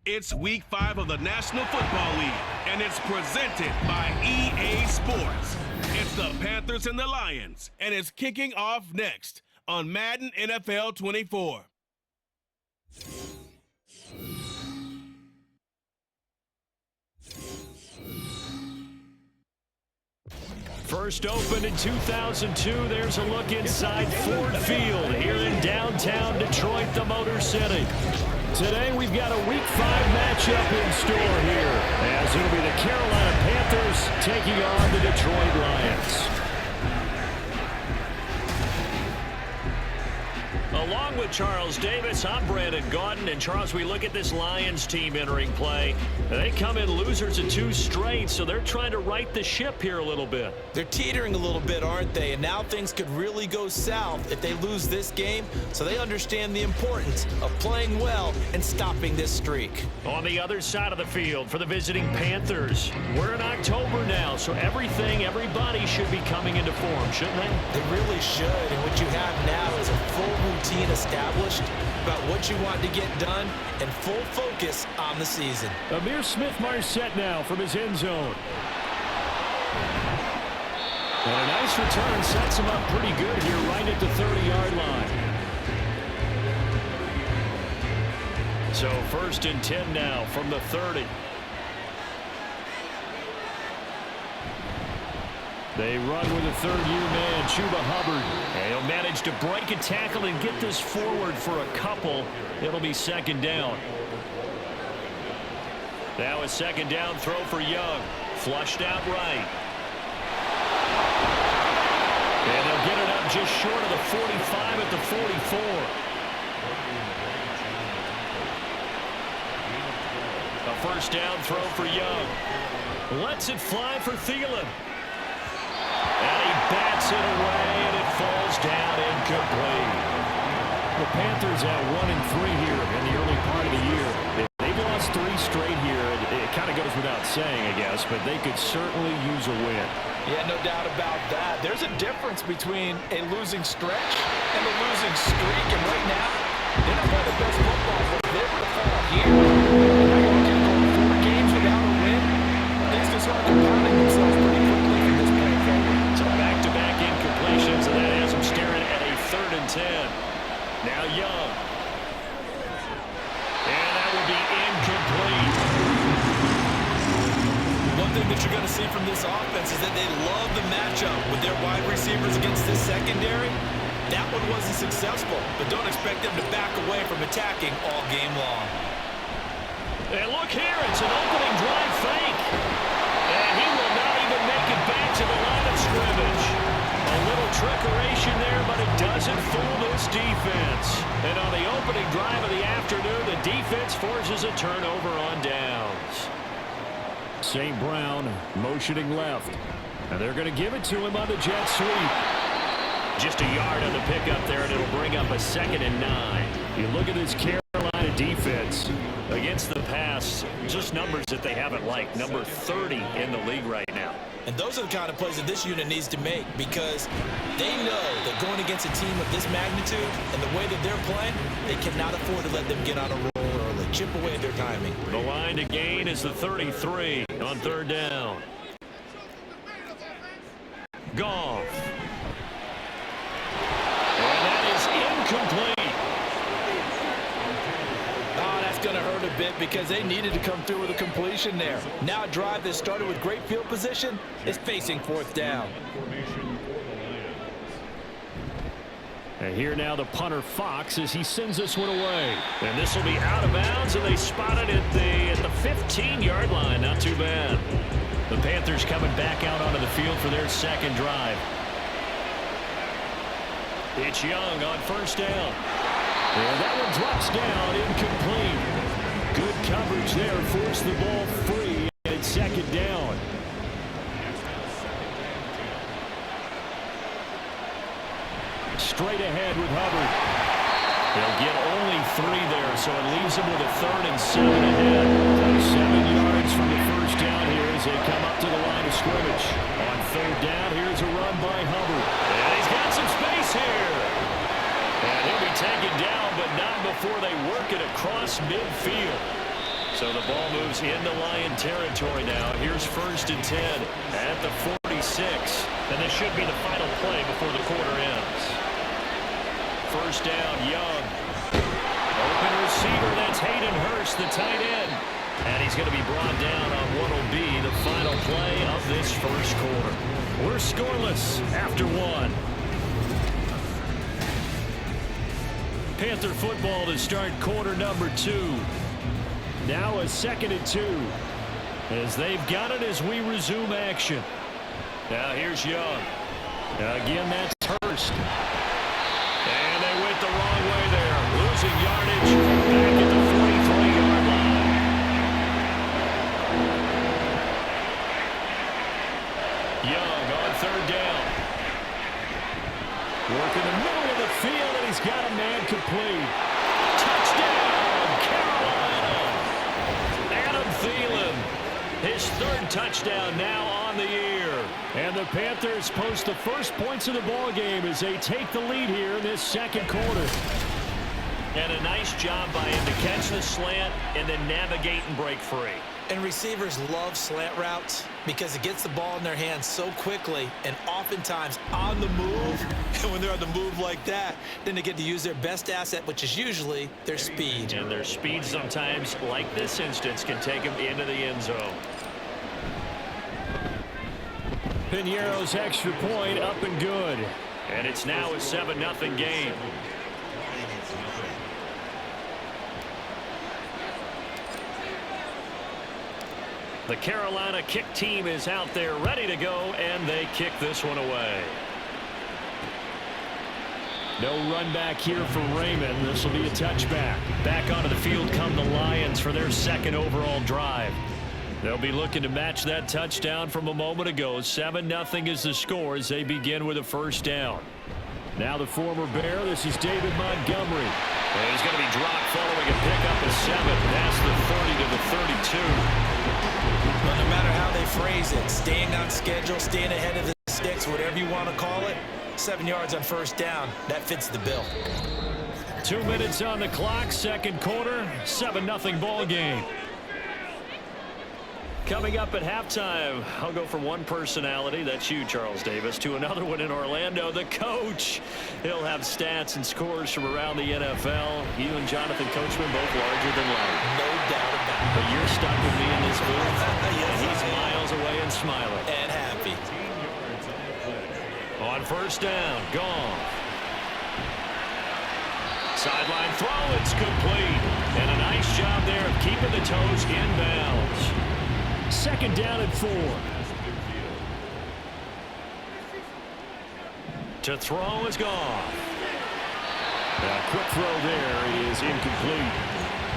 It's Week 5 of the National Football League, and it's presented by EA Sports. It's the Panthers and the Lions, and it's kicking off next on Madden NFL 24. First opened in 2002, there's a look inside Ford Field here in downtown Detroit, the Motor City. Today we've got a Week 5 matchup in store here, as it'll be the Carolina Panthers taking on the Detroit Lions. Along with Charles Davis, I'm Brandon Gaudin. And Charles, we look at this Lions team entering play. They come in losers of 2 straight, so they're trying to right the ship here a little bit. They're teetering a little bit, aren't they? And now things could really go south if they lose this game, so they understand the importance of playing well and stopping this streak. On the other side of the field for the visiting Panthers, we're in October now, so everybody should be coming into form, shouldn't they? They really should, and what you have now is a full routine established about what you want to get done and full focus on the season. Amir Smith-Marset now from his end zone. And a nice return sets him up pretty good here right at the 30-yard line. So 1st and 10 now from the 30. They run with a third-year man, Chuba Hubbard. And he'll manage to break a tackle and get this forward for a couple. It'll be 2nd down. Now a 2nd down throw for Young. Flushed out right. And they'll get it up just short of the 45 at the 44. A 1st down throw for Young. Lets it fly for Thielen. And he bats it away, and it falls down incomplete. The Panthers at 1-3 here in the early part of the year. They've lost 3 straight here. It kind of goes without saying, I guess, but they could certainly use a win. Yeah, no doubt about that. There's a difference between a losing stretch and a losing streak, and right now, they're not playing the best football, but they were to fall here. And now you're looking at 4 games without a win. Things can start compounding themselves pretty quickly from this point forward. So back-to-back incompletions, and that has them staring at a 3rd and 10. Now Young. And that will be incomplete. One thing that you're going to see from this offense is that they love the matchup with their wide receivers against this secondary. That one wasn't successful, but don't expect them to back away from attacking all game long. And look here, it's an opening drive fake. And he will not even make it back to the line of scrimmage. A little trickeration there, but it doesn't fool this defense. And on the opening drive of the afternoon, the defense forces a turnover on downs. St. Brown motioning left. And they're going to give it to him on the jet sweep. Just a yard on the pickup there, and it'll bring up a 2nd and 9. You look at this Carolina defense against the pass, just numbers that they haven't liked. Number 30 in the league right now. And those are the kind of plays that this unit needs to make, because they know that going against a team of this magnitude and the way that they're playing, they cannot afford to let them get on a roll early. Chip away at their timing. The line to gain is the 33 on 3rd down. Goff. And that is incomplete. Oh, that's going to hurt a bit because they needed to come through with a completion there. Now a drive that started with great field position is facing 4th down. And here now the punter Fox as he sends this one away. And this will be out of bounds, and they spot it at the 15-yard line. Not too bad. The Panthers coming back out onto the field for their 2nd drive. It's Young on 1st down. And that one drops down, incomplete. Good coverage there, forced the ball free, and it's 2nd down. Straight ahead with Hubbard. They'll get only 3 there, so it leaves them with a 3rd and 7 ahead. 7 yards from the 1st down here as they come up to the line of scrimmage. On 3rd down, here's a run by Hubbard. And he's got some space here. And he'll be taken down, but not before they work it across midfield. So the ball moves into Lion territory now. Here's 1st and 10 at the 46. And this should be the final play before the quarter ends. 1st down, Young. Open receiver, that's Hayden Hurst, the tight end. And he's going to be brought down on what will be the final play of this 1st quarter. We're scoreless after 1. Panther football to start quarter number 2. Now a 2nd and 2 as they've got it as we resume action. Now here's Young. Again, that's Hurst. And they went the wrong way there. Losing yardage back at the 43-yard line. Young on 3rd down. Working the middle of the field, and he's got a man complete. Touchdown, Carolina. Adam Thielen, his 3rd touchdown now on the year. And the Panthers post the first points of the ball game as they take the lead here in this 2nd quarter. And a nice job by him to catch the slant and then navigate and break free. And receivers love slant routes because it gets the ball in their hands so quickly and oftentimes on the move. And when they're on the move like that, then they get to use their best asset, which is usually their speed. And their speed sometimes, like this instance, can take them into the end zone. Piñeiro's extra point up and good. And it's now a 7-0 game. The Carolina kick team is out there ready to go, and they kick this one away. No run back here for Raymond. This will be a touchback. Back onto the field come the Lions for their 2nd overall drive. They'll be looking to match that touchdown from a moment ago. 7-0 is the score as they begin with a 1st down. Now the former Bear, this is David Montgomery. And he's going to be dropped following a pickup of 7 past the 30 to the 32. But no matter how they phrase it, staying on schedule, staying ahead of the sticks, whatever you want to call it, 7 yards on 1st down, that fits the bill. 2 minutes on the clock, 2nd quarter, 7-0 ball game. Coming up at halftime, I'll go from one personality, that's you, Charles Davis, to another one in Orlando, the coach. He'll have stats and scores from around the NFL. You and Jonathan Coachman both larger than life. No doubt about it. But you're stuck with me in this booth. Yes, he's miles away and smiling. And happy. On 1st down, gone. Sideline throw, it's complete. And a nice job there of keeping the toes inbounds. 2nd down and 4. To throw is gone. A quick throw there is incomplete.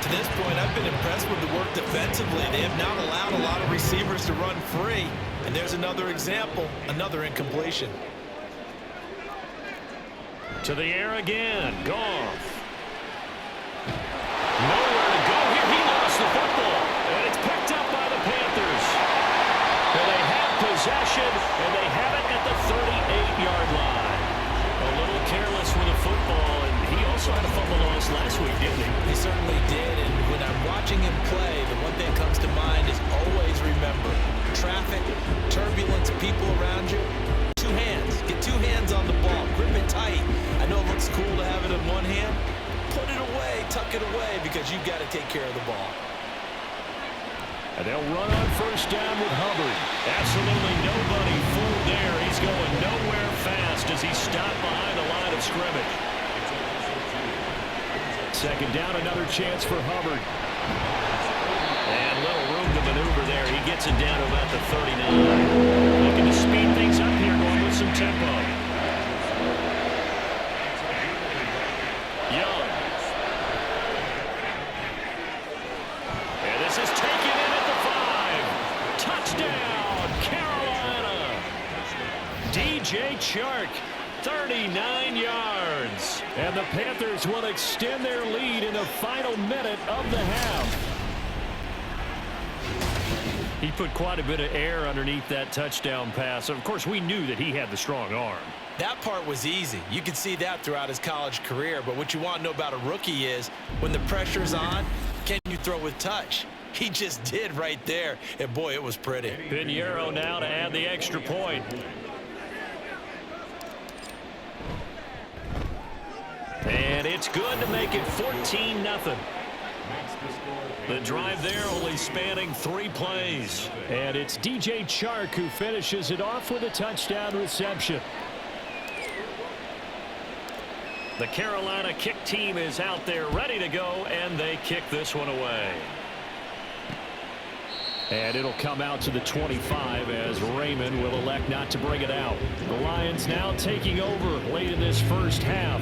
To this point, I've been impressed with the work defensively. They have not allowed a lot of receivers to run free. And there's another example, another incompletion. To the air again, Goff. Nowhere to go here. He lost the football. And it's picked up by the Panthers. And they have possession, and they have it at the 38-yard line. A little careless with the football, and he also had a fumble loss last week, didn't he? He certainly did, and when I'm watching him play, the one thing that comes to mind is always remember, traffic, turbulence, people around you, 2 hands. Get 2 hands on the ball. Grip it tight. I know it looks cool to have it in one hand. Put it away, tuck it away, because you've got to take care of the ball. And they'll run on 1st down with Hubbard. Absolutely nobody fooled there. He's going nowhere fast as he stopped behind the line of scrimmage. 2nd down, another chance for Hubbard. And little room to maneuver there. He gets it down to about the 39. Looking to speed things up here, going with some tempo. Young. And this is taken in at the 5. Touchdown, Carolina. DJ Chark, 39 yards. And the Panthers will extend their lead in the final minute of the half. He put quite a bit of air underneath that touchdown pass. Of course, we knew that he had the strong arm. That part was easy. You could see that throughout his college career. But what you want to know about a rookie is when the pressure's on, can you throw with touch? he just did right there. And, boy, it was pretty. Pinheiro now to add the extra point. And it's good to make it 14-0. The drive there only spanning 3 plays. And it's DJ Chark who finishes it off with a touchdown reception. The Carolina kick team is out there ready to go, and they kick this one away. And it'll come out to the 25 as Raymond will elect not to bring it out. The Lions now taking over late in this first half.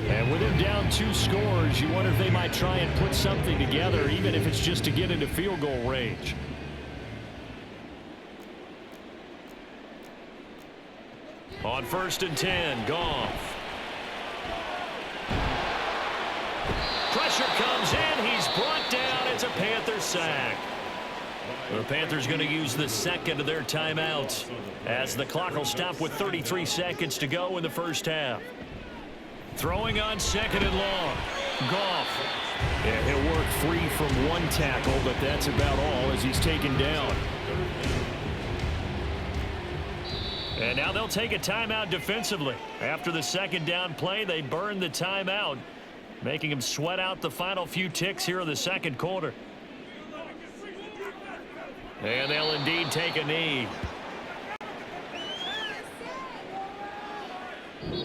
And with them down 2 scores, you wonder if they might try and put something together, even if it's just to get into field goal range. On 1st and 10, Goff. Pressure comes in. He's brought down. It's a Panthers sack. The Panthers going to use the second of their timeouts as the clock will stop with 33 seconds to go in the first half. Throwing on 2nd and long. Goff. Yeah, he'll work free from 1 tackle, but that's about all as he's taken down. And now they'll take a timeout defensively. After the 2nd down play, they burn the timeout, making them sweat out the final few ticks here in the 2nd quarter. And they'll indeed take a knee.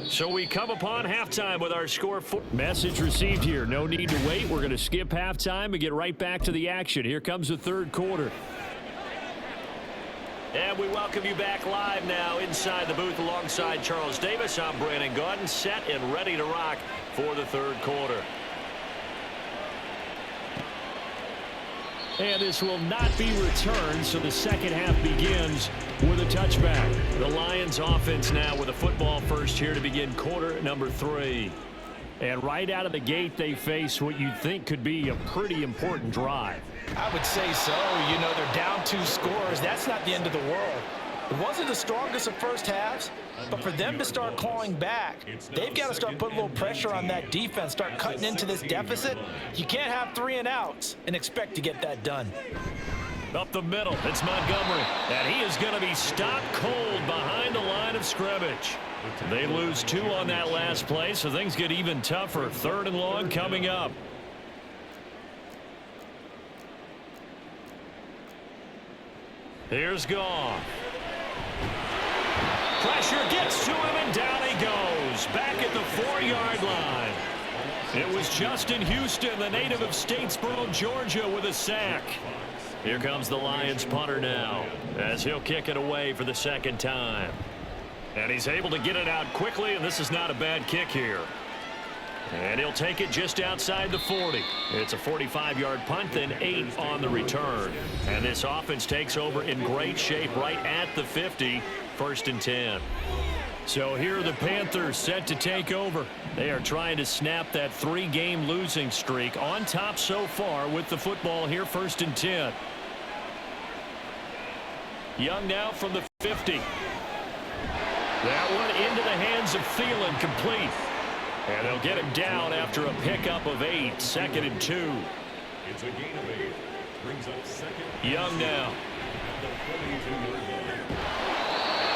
So we come upon halftime with our score. Message received here. No need to wait. We're going to skip halftime and get right back to the action. Here comes the 3rd quarter. And we welcome you back live now inside the booth alongside Charles Davis. I'm Brandon Gaudin, set and ready to rock for the 3rd quarter. And this will not be returned, so the 2nd half begins with a touchback. The Lions offense now with a football first here to begin quarter number 3. And right out of the gate, they face what you'd think could be a pretty important drive. I would say so. You know, they're down 2 scores. That's not the end of the world. It wasn't the strongest of first halves, but for them to start clawing back, they've got to start putting a little pressure on that defense, start cutting into this deficit. You can't have 3 and outs and expect to get that done. Up the middle, it's Montgomery, and he is going to be stopped cold behind the line of scrimmage. They lose 2 on that last play, so things get even tougher. 3rd and long coming up. Here's Goff. Pressure gets to him, and down he goes. Back at the 4-yard line. It was Justin Houston, the native of Statesboro, Georgia, with a sack. Here comes the Lions punter now, as he'll kick it away for the 2nd time. And he's able to get it out quickly, and this is not a bad kick here. And he'll take it just outside the 40. It's a 45-yard punt, then 8 on the return. And this offense takes over in great shape right at the 50, 1st and 10. So here are the Panthers set to take over. They are trying to snap that 3-game losing streak. On top so far with the football here, 1st and 10. Young now from the 50. That one into the hands of Thielen, complete. And they'll get him down after a pickup of 8. 2nd and 2. It's a gain of 8. Brings up 2nd. Young now.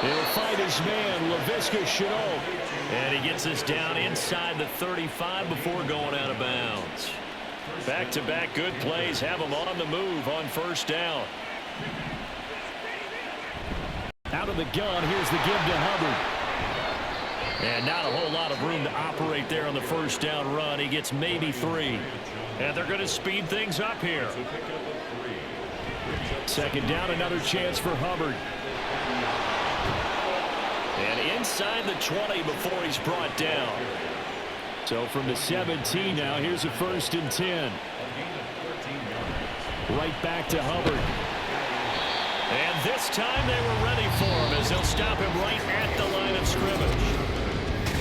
He'll fight his man, Laviska Shenault. And he gets us down inside the 35 before going out of bounds. Back-to-back good plays have him on the move on 1st down. Out of the gun, here's the give to Hubbard. And not a whole lot of room to operate there on the 1st down run. He gets maybe 3. And they're going to speed things up here. 2nd down, another chance for Hubbard. And inside the 20 before he's brought down. So from the 17 now, here's a 1st and 10. Right back to Hubbard. And this time they were ready for him as they'll stop him right at the line of scrimmage.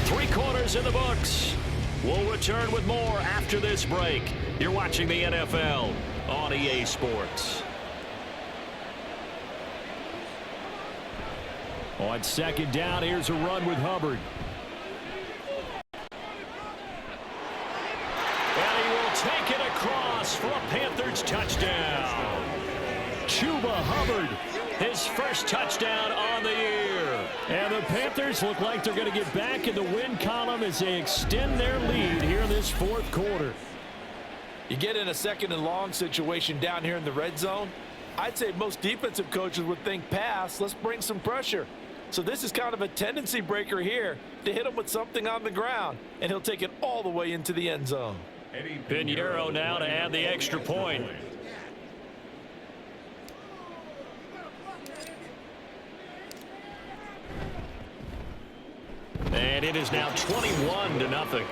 3 quarters in the books. We'll return with more after this break. You're watching the NFL on EA Sports. On 2nd down, here's a run with Hubbard. And he will take it across for a Panthers touchdown. Chuba Hubbard. His first touchdown on the year. And the Panthers look like they're going to get back in the win column as they extend their lead here in this fourth quarter. You get in a second and long situation down here in the red zone. I'd say most defensive coaches would think pass. Let's bring some pressure. So this is kind of a tendency breaker here to hit him with something on the ground. And he'll take it all the way into the end zone. Pinheiro now to add the extra point. And it is now 21-0.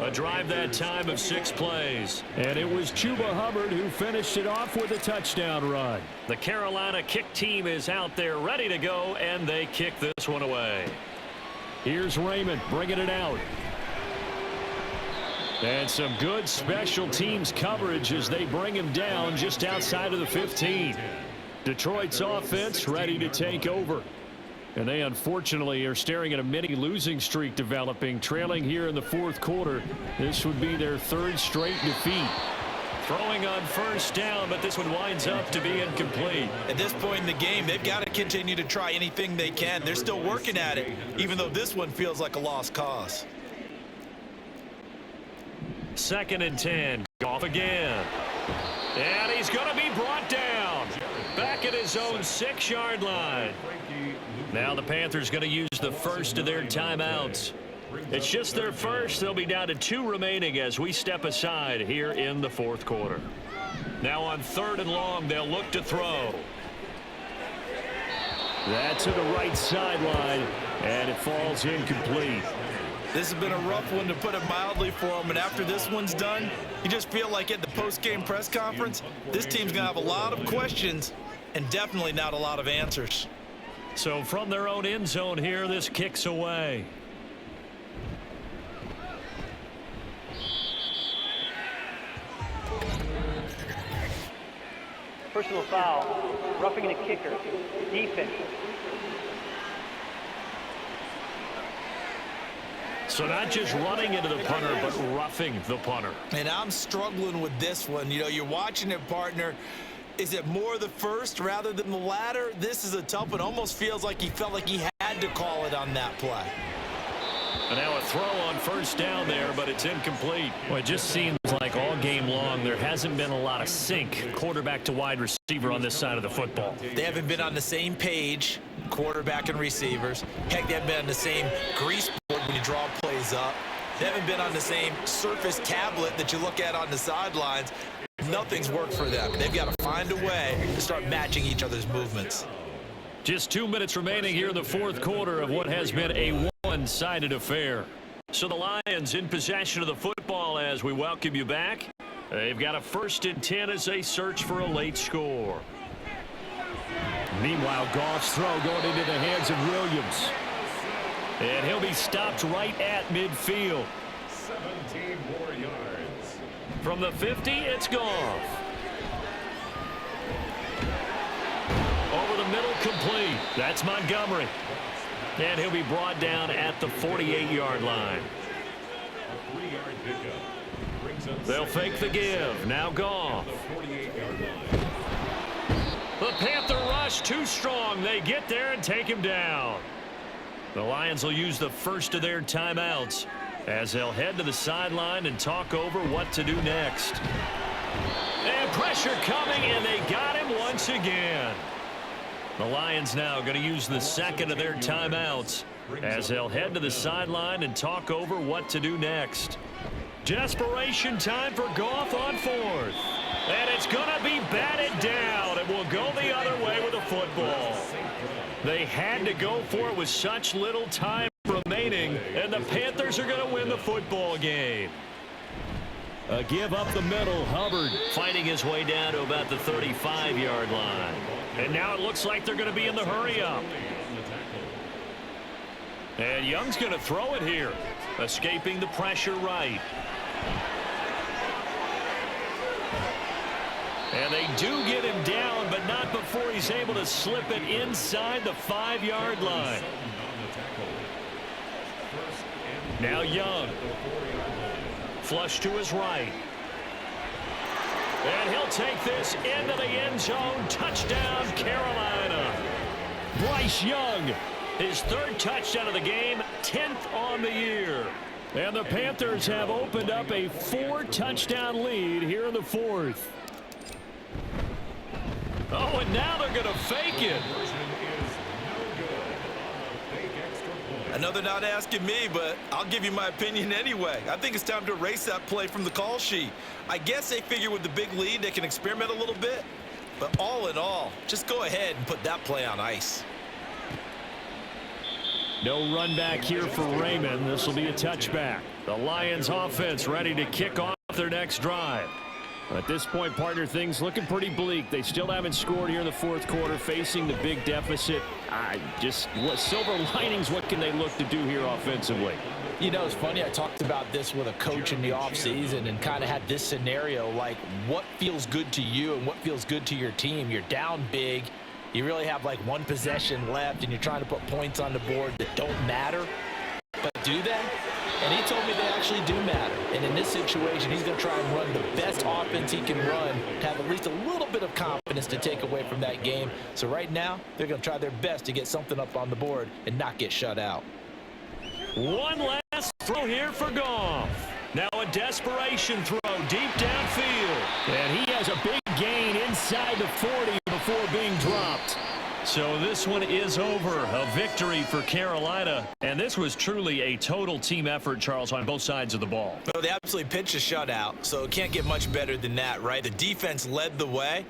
A drive that time of 6 plays. And it was Chuba Hubbard who finished it off with a touchdown run. The Carolina kick team is out there ready to go, and they kick this one away. Here's Raymond bringing it out. And some good special teams coverage as they bring him down just outside of the 15. Detroit's offense ready to take over. And they unfortunately are staring at a mini losing streak developing, trailing here in the fourth quarter. This would be their 3rd straight defeat. Throwing on first down, but this one winds up to be incomplete. At this point in the game, they've got to continue to try anything they can. They're still working at it, even though this one feels like a lost cause. 2nd and 10. Goff again. And he's going to be brought down. Back at his own 6-yard line. Now the Panthers going to use the first of their timeouts. It's just their first. They'll be down to 2 remaining as we step aside here in the fourth quarter. Now on 3rd and long, they'll look to throw. That's to the right sideline, and it falls incomplete. This has been a rough one, to put it mildly, for them. And after this one's done, you just feel like at the post-game press conference, this team's going to have a lot of questions and definitely not a lot of answers. So from their own end zone here, this kicks away. Personal foul, roughing the kicker, defense. So not just running into the punter, but roughing the punter. And I'm struggling with this one. You know, you're watching it, partner. Is it more the first rather than the latter? This is a tough one. Almost feels like he felt like he had to call it on that play. And now a throw on first down there, but it's incomplete. Well, it just seems like all game long there hasn't been a lot of sync quarterback to wide receiver on this side of the football. They haven't been on the same page, quarterback and receivers. Heck, they haven't been on the same grease board when you draw plays up. They haven't been on the same surface tablet that you look at on the sidelines. Nothing's worked for them. They've got to find a way to start matching each other's movements. Just 2 minutes remaining here in the fourth quarter of what has been a one-sided affair. So the Lions in possession of the football as we welcome you back. They've got a 1st and 10 as they search for a late score. Meanwhile, Goff's throw going into the hands of Williams. And he'll be stopped right at midfield. 17 more yards. From the 50, it's Goff. Over the middle, complete. That's Montgomery. And he'll be brought down at the 48-yard line. A 3-yard pickup brings up They'll fake the give. Now Goff. the 48-yard line. The Panther rush too strong. They get there and take him down. The Lions will use the first of their timeouts as they'll head to the sideline and talk over what to do next. And pressure coming, and they got him once again. The Lions now going to use the second of their timeouts as they'll head to the sideline and talk over what to do next. Desperation time for Goff on 4th. And it's going to be batted down. It will go the other way with the football. They had to go for it with such little time remaining, and the Panthers are going to win the football game. A give up the middle. Hubbard Fighting his way down to about the 35-yard line. And now it looks like they're going to be in the hurry-up. And Young's going to throw it here, escaping the pressure right. And they do get him down, but not before he's able to slip it inside the 5-yard line. Now Young. flush to his right. And he'll take this into the end zone. Touchdown, Carolina. Bryce Young, his third touchdown of the game, 10th on the year. And the Panthers have opened up a 4-touchdown lead here in the fourth. Oh, and now they're going to fake it. I know they're not asking me, but I'll give you my opinion anyway. I think it's time to erase that play from the call sheet. I guess they figure with the big lead they can experiment a little bit. But all in all, just go ahead and put that play on ice. No run back here for Raymond. This will be a touchback. The Lions offense ready to kick off their next drive. At this point, partner, things looking pretty bleak. They still haven't scored here in the fourth quarter, facing the big deficit. What silver linings, what can they look to do here offensively? You know, it's funny. I talked about this with a coach in the offseason and kind of had this scenario, like what feels good to you and what feels good to your team. You're down big. You really have like one possession left, and you're trying to put points on the board that don't matter. But do they? And he told me they actually do matter. And in this situation, he's going to try and run the best offense he can run to have at least a little bit of confidence to take away from that game. So right now, they're going to try their best to get something up on the board and not get shut out. One last throw here for Goff. Now a desperation throw deep downfield. And he has a big gain inside the 40 before being dropped. So this one is over. A victory for Carolina. And this was truly a total team effort, Charles, on both sides of the ball. Well, they absolutely pitched a shutout, so it can't get much better than that, right? The defense led the way,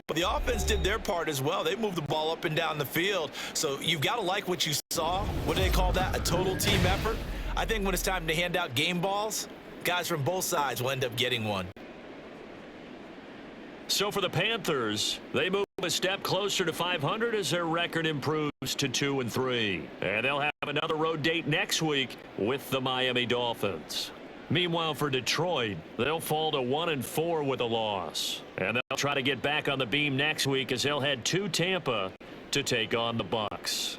but the offense did their part as well. They moved the ball up and down the field. So you've got to like what you saw. What do they call that? A total team effort? I think when it's time to hand out game balls, guys from both sides will end up getting one. So for the Panthers, they move a step closer to 500 as their record improves to 2-3. And they'll have another road date next week with the Miami Dolphins. Meanwhile, for Detroit, they'll fall to 1-4 with a loss. And they'll try to get back on the beam next week as they'll head to Tampa to take on the Bucs.